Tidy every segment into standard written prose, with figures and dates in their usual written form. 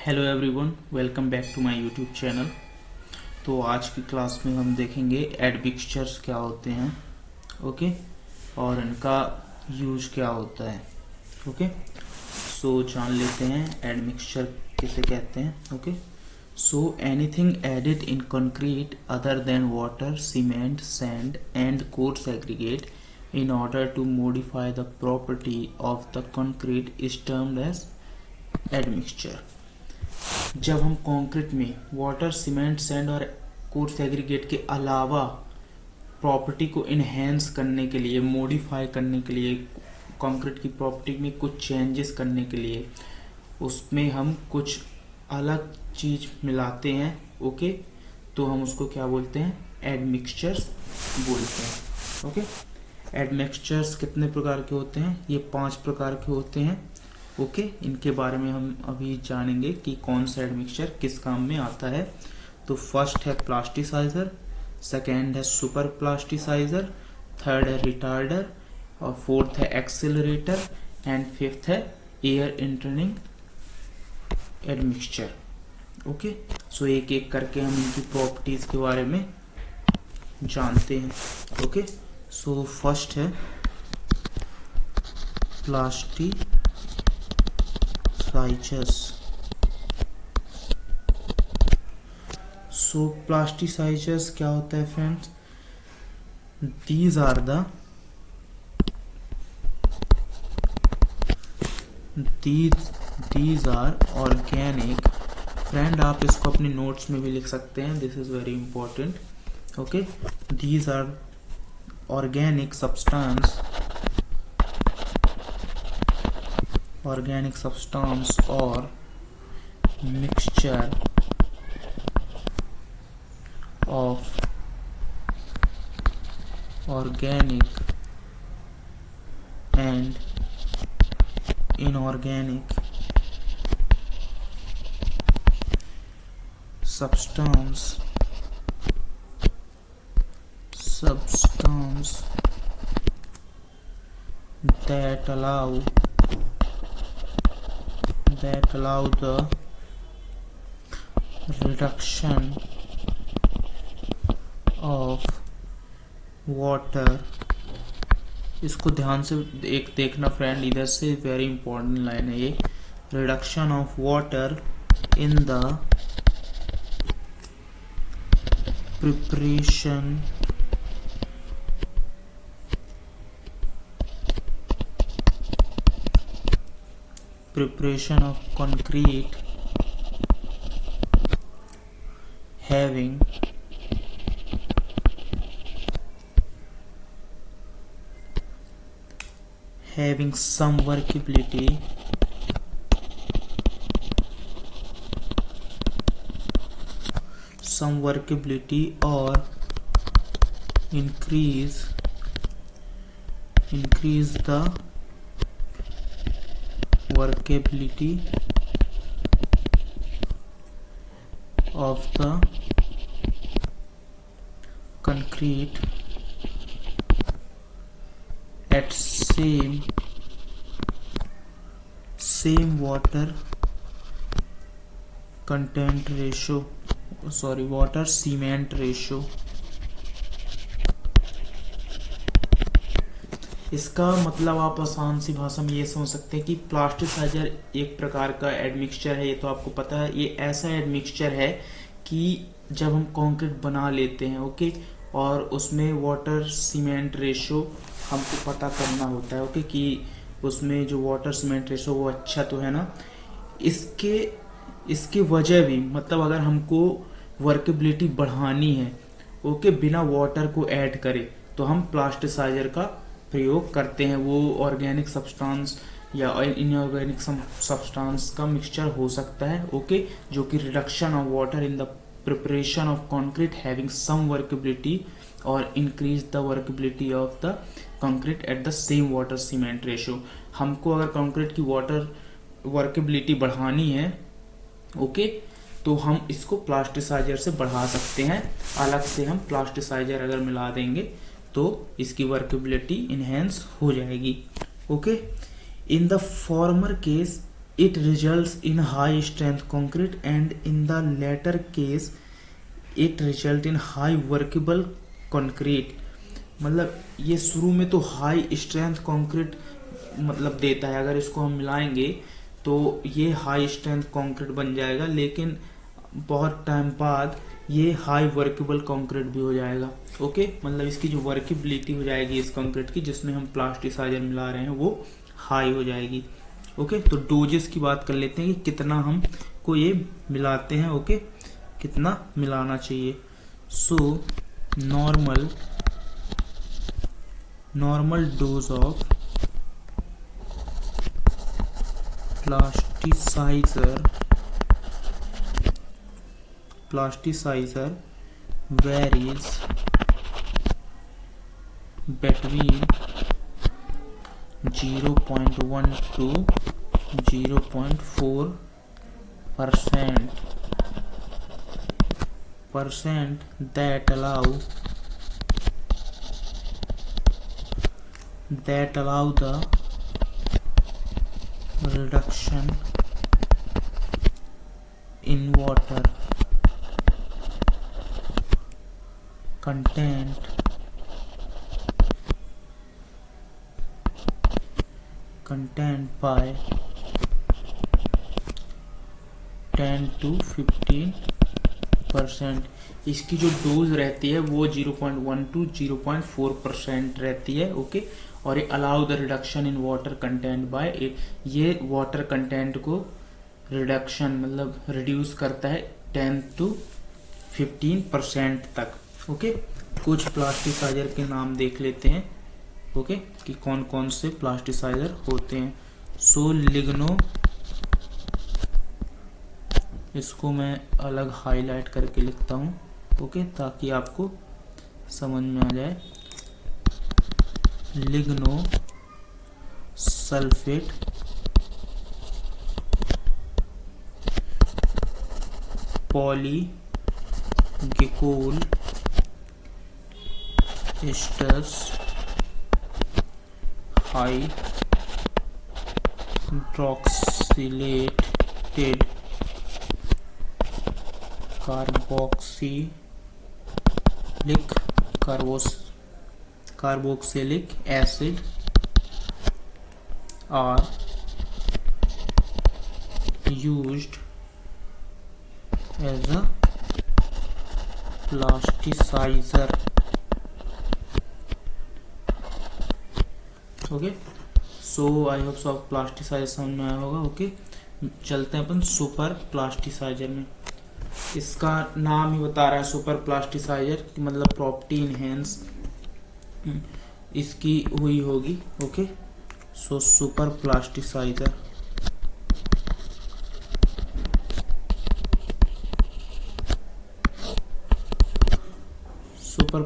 Hello everyone, welcome back to my YouTube channel. तो आज की क्लास में हम देखेंगे एडमिक्सचर्स क्या होते हैं, ओके, और इनका यूज क्या होता है, ओके। सो जान लेते हैं एडमिक्सचर किसे कहते हैं, okay. So anything added in concrete other than water, cement, sand and coarse aggregate in order to modify the property of the concrete is termed as admixture। जब हम कंक्रीट में वाटर, सीमेंट, सैंड और coarse aggregate के अलावा property को enhance करने के लिए, मॉडिफाई करने के लिए, कंक्रीट की प्रॉपर्टी में कुछ चेंजेस करने के लिए उसमें हम कुछ अलग चीज मिलाते हैं, ओके, तो हम उसको क्या बोलते हैं? एडमिक्सचर्स बोलते हैं, ओके। एडमिक्सचर्स कितने प्रकार के होते हैं? ये 5 प्रकार के होते हैं, ओके। इनके बारे में हम अभी जानेंगे कि कौन सा एडमिक्सचर किस काम में आता है। तो फर्स्ट है प्लास्टिसाइजर, सेकेंड है सुपर प्लास्टिसाइजर, थर्ड है रिटार्डर, और फोर्थ है एक्सेलरेटर, एंड फिफ्थ है एयर इंटरनिंग एडमिक्सचर, ओके। सो एक एक करके हम इनकी प्रॉपर्टीज के बारे में जानते हैं, ओके। सो फर्स्ट है प्लास्टिसाइजर्स। सो प्लास्टिसाइजर्स क्या होता है friends? These are organic, friend आप इसको अपने नोट्स में भी लिख सकते हैं, this is very important, okay. These are organic substance or mixture of organic and inorganic substance that allow the reduction of water। इसको ध्यान से एक देखना फ्रेंड, इधर से वेरी इंपॉर्टेंट लाइन है ये। Reduction of water in the preparation of concrete having some workability or increase the workability of the concrete at same water content ratio, water cement ratio। इसका मतलब आप आसान सी भाषा में ये समझ सकते हैं कि प्लास्टिसाइजर एक प्रकार का एडमिक्सचर है, ये तो आपको पता है। ये ऐसा एडमिक्सचर है कि जब हम कंक्रीट बना लेते हैं, ओके, और उसमें वाटर सीमेंट रेशो हमको पता करना होता है, ओके, कि उसमें जो वाटर सीमेंट रेशो वो अच्छा तो है ना। इसके वजह भी, मतलब अगर हमको वर्केबिलिटी बढ़ानी है, ओके, बिना वाटर को ऐड करे, तो हम प्लास्टिसाइजर का प्रयोग करते हैं। वो ऑर्गेनिक सब्सटेंस या इनऑर्गेनिक सब्सटेंस का मिक्सचर हो सकता है, ओके, जो कि reduction of water in the preparation of concrete having some workability और increase the workability of the concrete at the same water cement ratio. हमको अगर कंक्रीट की वाटर वर्केबिलिटी बढ़ानी है, ओके, तो हम इसको प्लास्टिसाइजर से बढ़ा सकते हैं। अलग से हम प्लास्टिसाइजर अगर मिला देंगे तो इसकी वर्केबिलिटी इनहेंस हो जाएगी, okay. In the former case it results in high strength concrete, and in the latter case it result in high workable concrete। मतलब ये शुरू में तो हाई स्ट्रेंथ कंक्रीट मतलब देता है, अगर इसको हम मिलाएंगे तो ये हाई स्ट्रेंथ कंक्रीट बन जाएगा, लेकिन बहुत टाइम बाद ये हाई वर्केबल कंक्रीट भी हो जाएगा। ओके, मतलब इसकी जो वर्केबिलिटी हो जाएगी इस कंक्रीट की जिसमें हम प्लास्टिसाइजर मिला रहे हैं वो हाई हो जाएगी। ओके, तो डोजेस की बात कर लेते हैं कि कितना हम को ये मिलाते हैं। ओके, कितना मिलाना चाहिए। So normal dose of plasticizer varies between 0.1 to 0.4% that allow the reduction in water content by 10 to 15%। इसकी जो डोज रहती है वो 0.1 to 0.4% रहती है। ओके, और ये allow the reduction in water content bye, ये वाटर कंटेंट को रिडक्शन मतलब रिड्यूस करता है 10 to 15% तक। ओके, कुछ प्लास्टिसाइजर के नाम देख लेते हैं। ओके, कि कौन कौन से प्लास्टिसाइजर होते हैं। सो लिग्नो, इसको मैं अलग हाईलाइट करके लिखता हूँ। ओके, ताकि आपको समझ में आ जाए। Ligno sulphate, polyglycol esters hydroxylated carboxylic acid are used as a plasticizer। Okay, so I hope so आप प्लास्टिसाइजर समझ में आया होगा। ओके, चलते हैं अपन सुपर प्लास्टिसाइजर में। इसका नाम ही बता रहा है सुपर प्लास्टिसाइजर कि मतलब प्रॉपर्टी इनहेंस इसकी हुई होगी। ओके, सो सुपर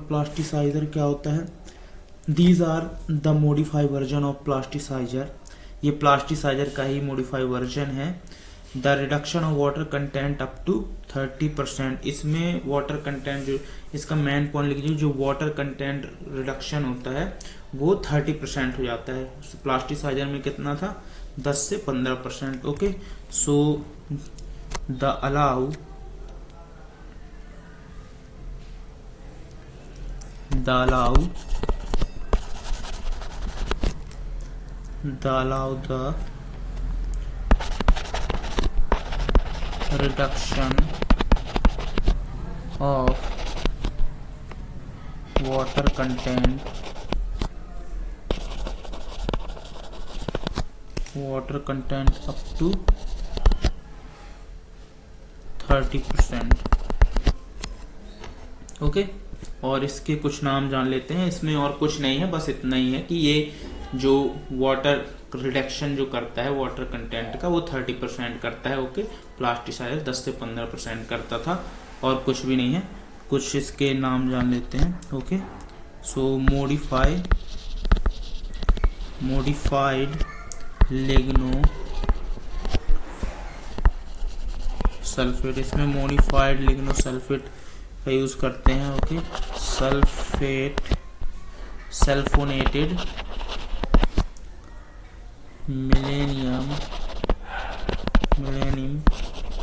प्लास्टिसाइजर क्या होता है? These are the modified version of plasticizer। ये प्लास्टिसाइजर का ही मॉडिफाई वर्जन है। The reduction of water content up to 30%। इसमें वाटर कंटेंट, जो इसका मेन पॉइंट लिख लीजिए, जो वाटर कंटेंट रिडक्शन होता है वो 30% हो जाता है। प्लास्टिसाइजर में कितना था? 10 से 15%। Okay, so the allow the reduction of water content up to 30%। Okay, और इसके कुछ नाम जान लेते हैं। इसमें और कुछ नहीं है, बस इतना ही है कि ये जो वाटर रिडक्शन जो करता है वाटर कंटेंट का वो 30% करता है। ओके, प्लास्टिसाइजर 10 से 15% करता था, और कुछ भी नहीं है। कुछ इसके नाम जान लेते हैं। Okay, so modified ligno sulphate, इसमें मॉडिफाइड लिग्नो सल्फेट का यूज करते हैं। Okay, sulphonated millennium melanin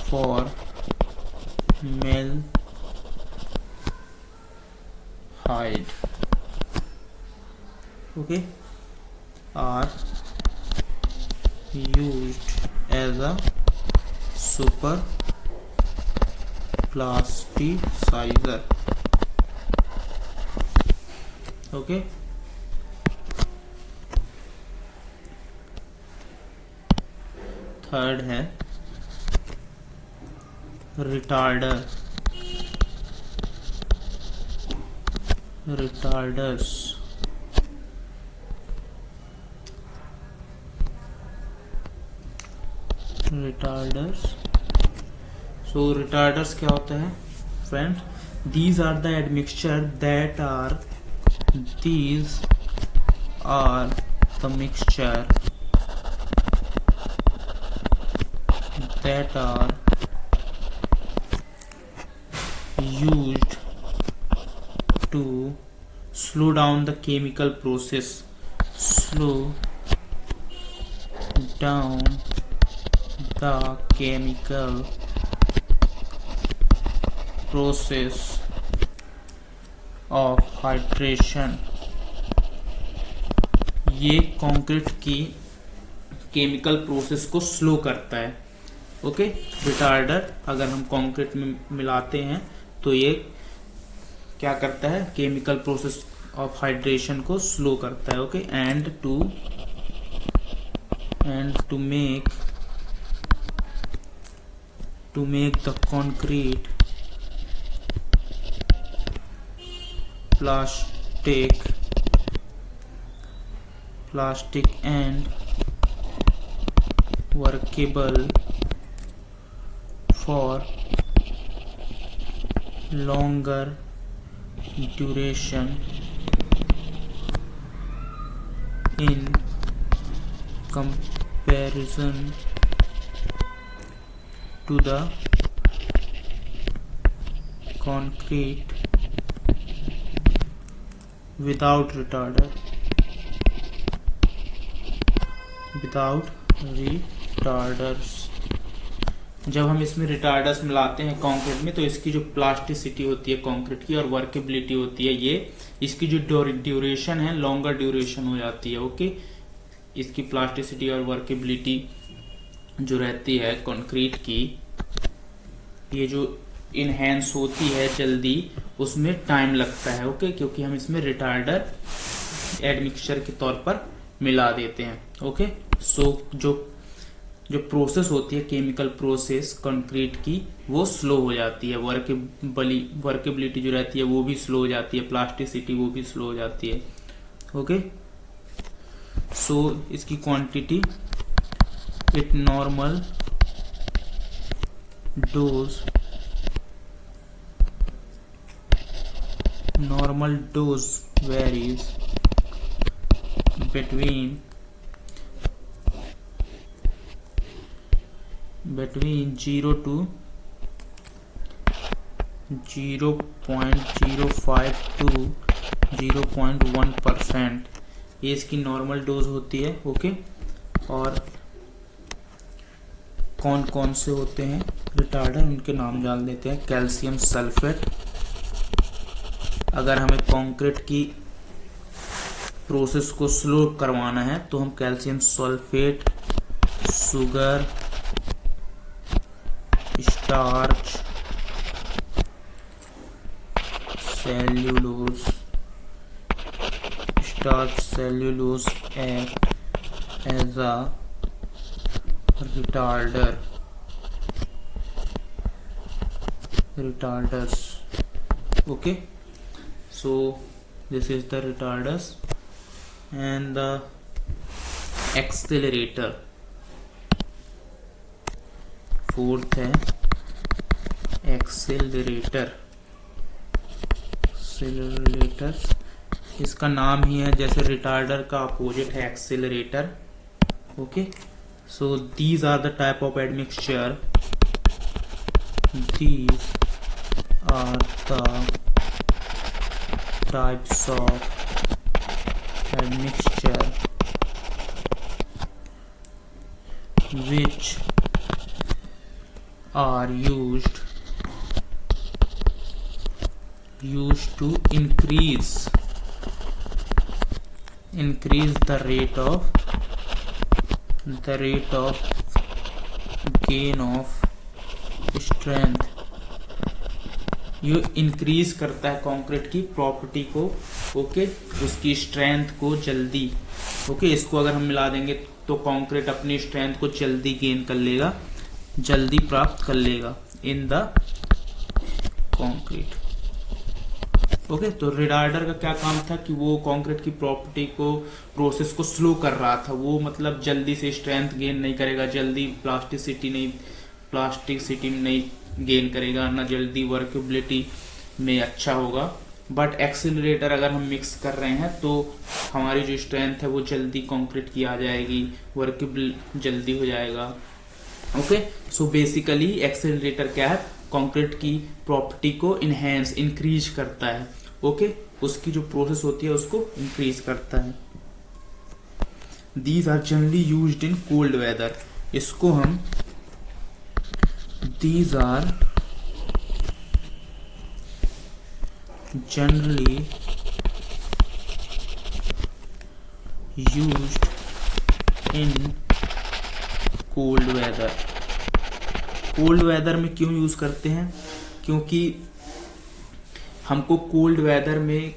formaldehyde, okay, are used as a super plasticizer, okay. Third है retarders. So retarders क्या होता है friends? These are the admixture that are the mixture that are used to slow down the chemical process, of hydration. ये concrete की chemical process को slow करता है, okay. Retarder अगर हम कंक्रीट में मिलाते हैं तो ये क्या करता है, केमिकल प्रोसेस ऑफ हाइड्रेशन को स्लो करता है, okay. And to make the concrete plastic and workable for longer duration in comparison to the concrete without retarders. जब हम इसमें रिटार्डर्स मिलाते हैं कंक्रीट में तो इसकी जो प्लास्टिसिटी होती है कंक्रीट की और वर्केबिलिटी होती है, ये इसकी जो ड्यूरेशन है लॉन्गर ड्यूरेशन हो जाती है, ओके। इसकी प्लास्टिसिटी और वर्केबिलिटी जो रहती है कंक्रीट की, ये जो इनहेंस होती है जल्दी, उसमें टाइम लगता है, ओके, क्योंकि हम इसमें रिटार्डर एडमिक्सचर के तौर पर मिला देते हैं, ओके। सो जो प्रोसेस होती है केमिकल प्रोसेस कंक्रीट की, वो स्लो हो जाती है, वर्केबिलिटी जो रहती है वो भी स्लो हो जाती है, प्लास्टिसिटी वो भी स्लो हो जाती है, ओके। सो इसकी quantity it normal dose varies between 0 to 0.05 to 0.1%, ये इसकी नॉर्मल डोज होती है, ओके। और कौन कौन से होते हैं रिटार्डर, उनके नाम जान लेते हैं। कैल्शियम सल्फेट, अगर हमें कंक्रीट की प्रोसेस को स्लो करवाना है तो हम calcium sulphate, sugar, starch, cellulose act as a retarders, okay. So this is the retarders and the accelerator. Fourth है एक्सेलरेटर। इसका नाम ही है, जैसे रिटार्डर का अपोजिट है accelerator, okay. So these are the type of admixture, these are the types of admixture which are used to increase the rate of gain of strength। ये increase करता है कंक्रीट की प्रॉपर्टी को, okay, उसकी strength को जल्दी, okay. इसको अगर हम मिला देंगे तो कंक्रीट अपनी स्ट्रेंथ को जल्दी गेन कर लेगा, जल्दी प्राप्त कर लेगा इन द कंक्रीट, ओके। तो रिटार्डर का क्या काम था कि वो कंक्रीट की प्रॉपर्टी को, प्रोसेस को स्लो कर रहा था। वो मतलब जल्दी से स्ट्रेंथ गेन नहीं करेगा, जल्दी प्लास्टिसिटी नहीं गेन करेगा, ना जल्दी वर्केबिलिटी में अच्छा होगा। बट एक्सीलरेटर अगर हम मिक्स कर रहे हैं तो हमारी जो स्ट्रेंथ है वो जल्दी कंक्रीट की आ जाएगी, वर्केबल जल्दी हो जाएगा, ओके। सो बेसिकली एक्सीलरेटर क्या है, कंक्रीट की प्रॉपर्टी को इनहेंस इंक्रीज करता है, ओके, उसकी जो प्रोसेस होती है उसको इंक्रीज करता है। These are generally used in cold weather. इसको हम these are generally used in cold weather। Cold weather में क्यों यूज करते हैं? क्योंकि हमको कोल्ड वेदर में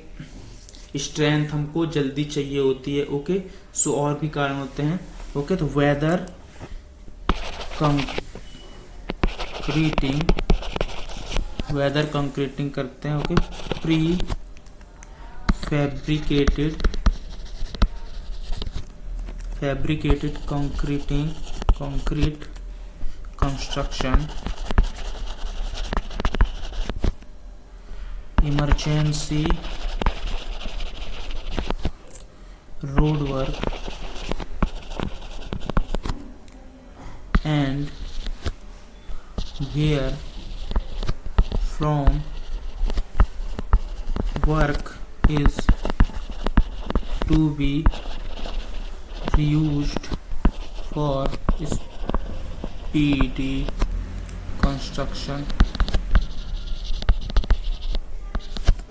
स्ट्रेंथ हमको जल्दी चाहिए होती है, ओके। सो और भी कारण होते हैं, ओके। तो वेदर कंक्रीटिंग करते हैं, okay. Pre fabricated concrete construction, emergency road work and where from work is to be reused for speedy construction।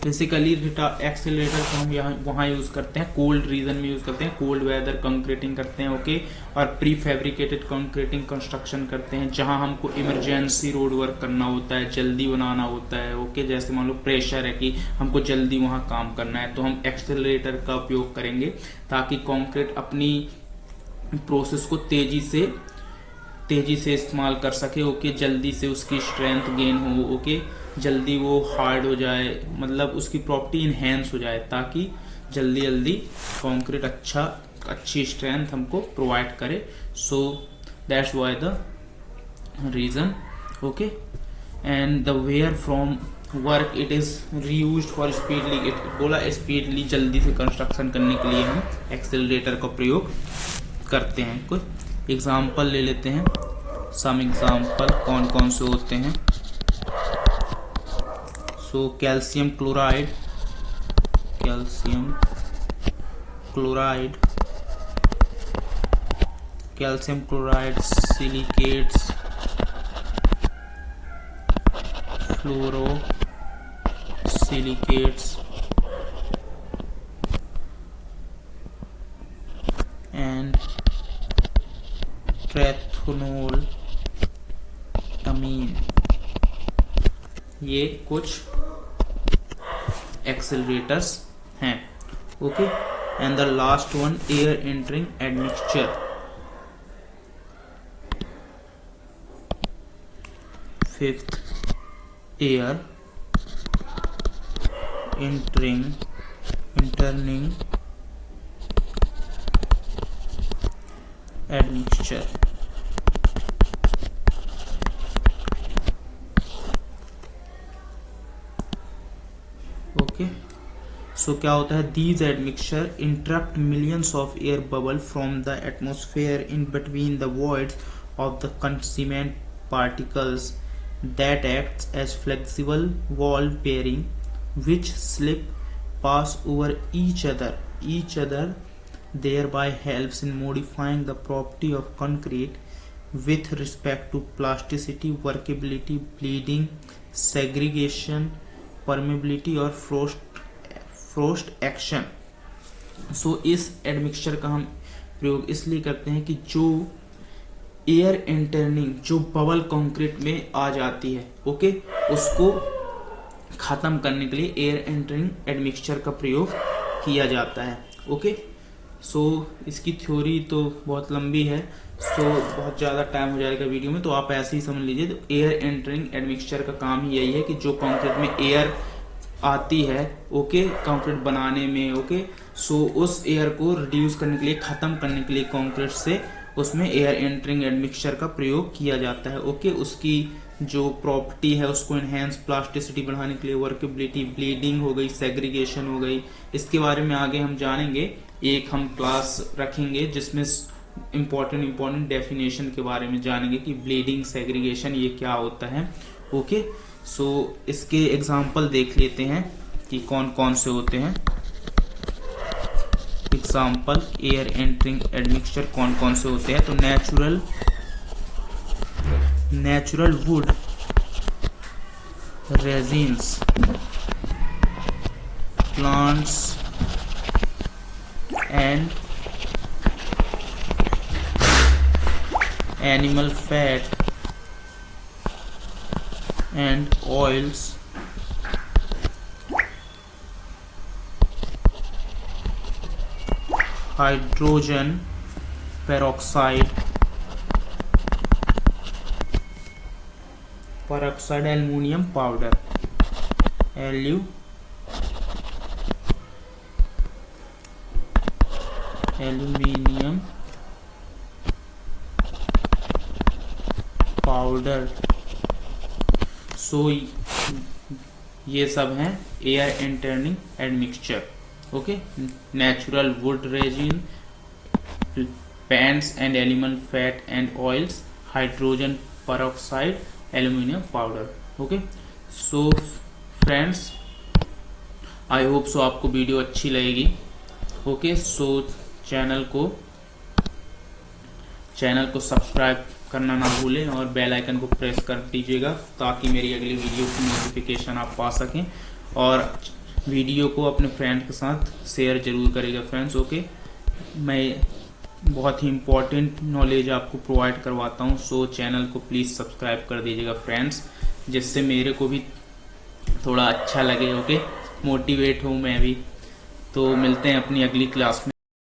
Basically accelerator को हम यहाँ वहाँ यूज करते हैं, कोल्ड रीजन में यूज करते हैं, कोल्ड वेदर कंक्रीटिंग करते हैं, ओके। और प्री फैब्रिकेटेड कंक्रीटिंग कंस्ट्रक्शन करते हैं जहाँ हमको इमरजेंसी रोड वर्क करना होता है, जल्दी बनाना होता है, ओके। जैसे मान लो प्रेशर है कि हमको जल्दी वहाँ काम करना है, तो हम एक्सीलरेटर का उपयोग करेंगे ताकि कंक्रीट अपनी प्रोसेस को तेजी से इस्तेमाल कर सके, ओके। जल्दी से उसकी स्ट्रेंथ गेन हो, ओके, जल्दी वो हार्ड हो जाए, मतलब उसकी प्रॉपर्टी इनहेंस हो जाए ताकि जल्दी कंक्रीट अच्छी स्ट्रेंथ हमको प्रोवाइड करे। So that's why the reason, okay. And the where from work it is reused for speedily, बोला स्पीडली जल्दी से कंस्ट्रक्शन करने के लिए हम एक्सीलरेटर का प्रयोग करते हैं। कुछ एग्जाम्पल ले लेते हैं, सम एग्जाम्पल कौन कौन से होते हैं। So calcium chloride, silicates, fluorosilicates and triethanol amine, ये कुछ एक्सीलरेटर्स हैं, okay. And the last one air entering admixture. Fifth, air entraining admixture, okay. So क्या होता है, these admixture interrupt millions of air bubble from the atmosphere in between the voids of the cement particles that acts as flexible wall bearing which slip pass over each other thereby helps in modifying the property of concrete with respect to plasticity, workability, bleeding, segregation, permeability और frost action। सो इस admixture का हम प्रयोग इसलिए करते हैं कि जो एयर एंटरनिंग जो बबल कंक्रीट में आ जाती है, ओके, उसको खत्म करने के लिए एयर एंटरिंग एडमिक्सचर का प्रयोग किया जाता है। ओके, सो इसकी थ्योरी तो बहुत लंबी है, सो बहुत ज़्यादा टाइम हो जाएगा वीडियो में, तो आप ऐसे ही समझ लीजिए। तो एयर एंटरिंग एडमिक्सचर का काम ही यही है कि जो कंक्रीट में एयर आती है, ओके, कंक्रीट बनाने में, ओके, सो उस एयर को रिड्यूस करने के लिए, खत्म करने के लिए कंक्रीट से उसमें एयर एंटरिंग एडमिक्सचर का प्रयोग किया जाता है। ओके, उसकी जो प्रॉपर्टी है उसको एनहेंस प्लास्टिसिटी बढ़ाने के लिए, वर्केबिलिटी, ब्लीडिंग हो गई, सेग्रीगेशन हो गई, इसके बारे में आगे हम जानेंगे। एक हम क्लास रखेंगे जिसमें इम्पोर्टेंट डेफिनेशन के बारे में जानेंगे कि ब्लीडिंग, सेग्रीगेशन ये क्या होता है। ओके, सो इसके एग्जाम्पल देख लेते हैं कि कौन कौन से होते हैं। एग्जाम्पल एयर एंटरिंग एडमिक्सचर कौन कौन से होते हैं। तो natural wood resins, plants and animal fat and oils, hydrogen peroxide, aluminium powder, aluminium powder. So ये सब हैं air entraining admixture. Okay, natural wood resin, paints and animal fat and oils, hydrogen peroxide, aluminium powder. Okay, so friends, I hope so आपको video अच्छी लगेगी। Okay, so channel को subscribe करना ना भूलें और बेल आइकन को प्रेस कर दीजिएगा ताकि मेरी अगली वीडियो की नोटिफिकेशन आप पा सकें, और वीडियो को अपने फ्रेंड के साथ शेयर जरूर करेगा फ्रेंड्स। ओके, मैं बहुत ही इम्पोर्टेंट नॉलेज आपको प्रोवाइड करवाता हूँ, सो चैनल को प्लीज़ सब्सक्राइब कर दीजिएगा फ्रेंड्स, जिससे मेरे को भी थोड़ा अच्छा लगे। ओके, मोटिवेट हूँ मैं भी। तो मिलते हैं अपनी अगली क्लास में।